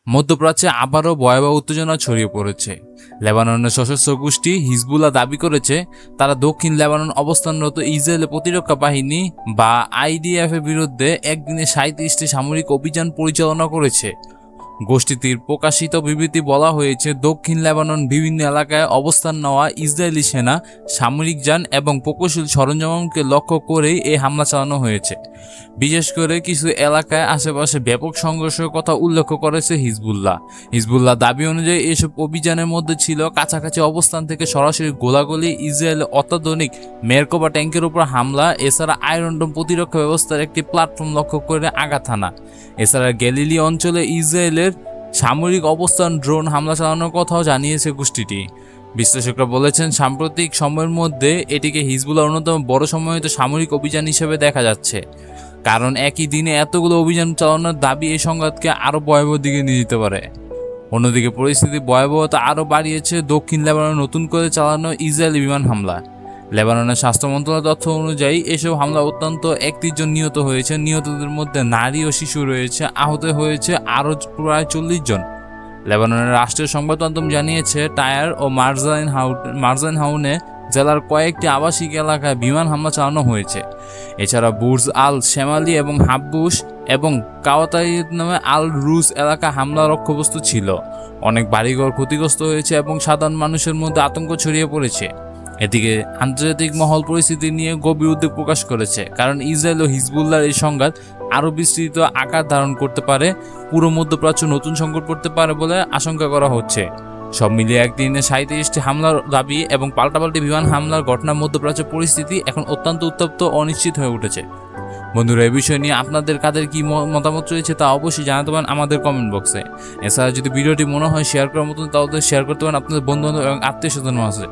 মধ্যপ্রাচ্যে আবারও ভয়াবহ উত্তেজনা ছড়িয়ে পড়েছে। লেবাননের সশস্ত্র গোষ্ঠী হিজবুল্লাহ দাবি করেছে তারা দক্ষিণ লেবানন অবস্থানরত ইসরায়েলের প্রতিরক্ষা বাহিনী বা আইডিএফ এর বিরুদ্ধে একদিনে 37টি সামরিক অভিযান পরিচালনা করেছে। গোষ্ঠীটির প্রকাশিত বিবৃতি বলা হয়েছে, দক্ষিণ লেবানন বিভিন্ন এলাকায় অবস্থান নেওয়া ইসরায়েলি সেনা, সামরিক যান এবং প্রকৌশল সরঞ্জামকে লক্ষ্য করেই এই হামলা চালানো হয়েছে। বিশেষ করে কিছু এলাকায় আশেপাশে ব্যাপক সংঘর্ষের কথা উল্লেখ করেছে হিজবুল্লাহ। হিজবুল্লাহ দাবি অনুযায়ী এসব অভিযানের মধ্যে ছিল কাছাকাছি অবস্থান থেকে সরাসরি গোলাগুলি, ইসরায়েলের অত্যাধুনিক মেরকবা ট্যাঙ্কের উপর হামলা, এছাড়া আয়রন ডোম প্রতিরক্ষা ব্যবস্থার একটি প্ল্যাটফর্ম লক্ষ্য করে আঘাত হানা। এছাড়া গ্যালিলি অঞ্চলে ইসরায়েলের সামরিক অবস্থান ড্রোন হামলা চালানোর কথাও জানিয়েছে গোষ্ঠীটি। বিশ্লেষকরা বলেছেন, সাম্প্রতিক সময়ের মধ্যে এটিকে হিজবুল্লাহর অন্যতম বড় সমন্বিত সামরিক অভিযান হিসেবে দেখা যাচ্ছে, কারণ একই দিনে এতগুলো অভিযান চালানোর দাবি এই সংঘাতকে আরও ভয়াবহ দিকে নিয়ে যেতে পারে। অন্যদিকে পরিস্থিতির ভয়াবহতা আরও বাড়িয়েছে দক্ষিণ লেবাননে নতুন করে চালানো ইসরায়েলি বিমান হামলা। লেবাননের স্বাস্থ্য মন্ত্রণালয়ের তথ্য অনুযায়ী এসব হামলা অত্যন্ত 31 জন নিহত হয়েছে। নিহতদের মধ্যে নারী ও শিশু রয়েছে। আহত হয়েছে আরও প্রায় 40 জন। লেবাননের রাষ্ট্রীয় সংবাদ মাধ্যম জানিয়েছে, টায়ার ও মারজাইনহাউনে জেলার কয়েকটি আবাসিক এলাকায় বিমান হামলা চালানো হয়েছে। এছাড়া বুর্জ আল শেমালি এবং হাব্বুস এবং কাওয়াতাই নামে আল রুজ এলাকা হামলা লক্ষ্যবস্তু ছিল। অনেক বাড়িঘর ক্ষতিগ্রস্ত হয়েছে এবং সাধারণ মানুষের মধ্যে আতঙ্ক ছড়িয়ে পড়েছে। এদিকে আন্তর্জাতিক মহল পরিস্থিতি নিয়ে গভীর উদ্বেগ প্রকাশ করেছে, কারণ ইসরায়েল ও হিজবুল্লাহর এই সংঘাত আরও বিস্তৃত আকার ধারণ করতে পারে, পুরো মধ্যপ্রাচ্য নতুন সংকট পড়তে পারে বলে আশঙ্কা করা হচ্ছে। সব মিলিয়ে একদিনে 37টি হামলার দাবি এবং পাল্টাপাল্টি বিমান হামলার ঘটনা মধ্যপ্রাচ্যের পরিস্থিতি এখন অত্যন্ত উত্তপ্ত ও অনিশ্চিত হয়ে উঠেছে। বন্ধুরা, এই বিষয় নিয়ে আপনাদের কাদের কি মতামত রয়েছে তা অবশ্যই জানাতে পারেন আমাদের কমেন্ট বক্সে। এছাড়া যদি ভিডিওটি মনে হয় শেয়ার করার মতন, তাহলে শেয়ার করতে পারেন আপনাদের বন্ধু বান্ধব এবং আত্মীয় স্বজনের মাঝে।